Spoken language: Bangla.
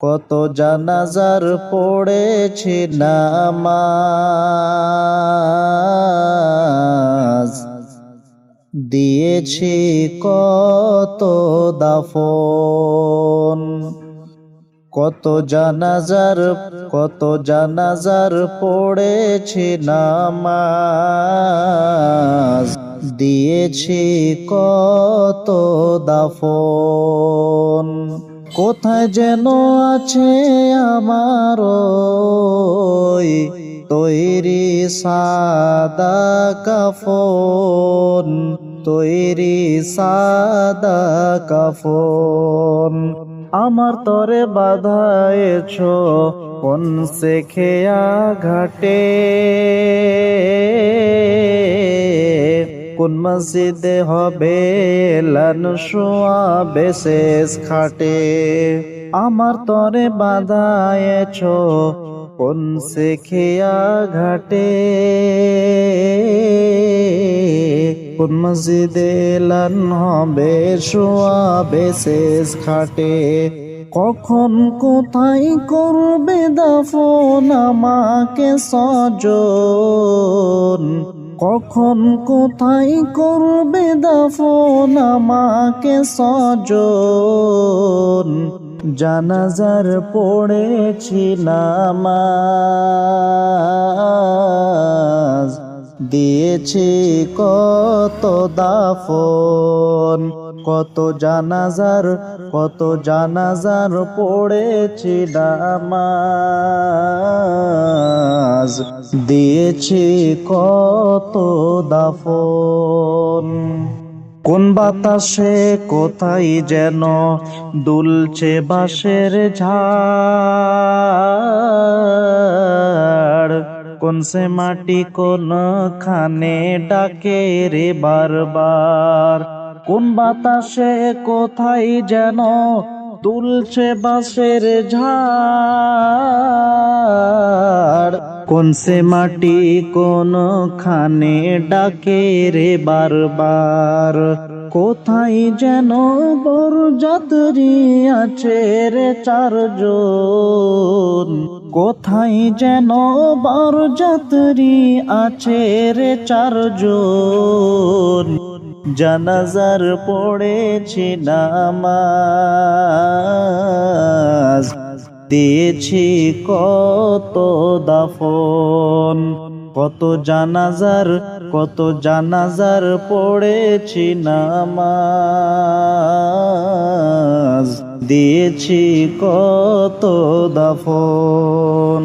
কত জানাজার পড়েছি নামাজ, দিয়েছি কত দাফন। কত জানাজার পড়েছি নামাজ, দিয়েছি কত দাফন। কোথায় যেন আছে আমার ওই তৈরি সাদা কাফন, তৈরি সাদা কাফন। আমার তরে বাঁধায়েছ কোন সে খেয়া ঘাটে, কোন মসজিদে হবে এলান শোয়াবে শেষ খাটে। আমার তরে বাঁধায়েছ কোন সে খেয়া ঘাটে, কোন মসজিদে এলান হবে শোয়াবে শেষ খাটে। কখন কোথায় করবে দাফন আমাকে সজন, কখন কোথায় করবে দাফন আমাকে সজন। জানাজার পড়েছি নামাজ, দিয়েছি কত দাফন। কত জানাজার পড়েছি নামাজ, দিয়েছি কত দাফন। কোন বাতাসে কোথায় যেন দুলছে বাঁশের ঝাড়, কোন সে মাটি কোন খানে ডাকে রে বারবার। কোন বাতাসে কোথায় যেন দুলছে বাঁশের ঝাড়, কোন সে মাটি কোন খানে ডাকে রে বারবার। কোথায় যেন বরযাত্রী আছে রে চারজন, কোথায় যেন বরযাত্রী আছে রে চারজন। জানাজার পড়েছি নামাজ, দিয়েছি কত দাফন। কত জানাজার পড়েছি নামাজ, দিয়েছি কত দাফন।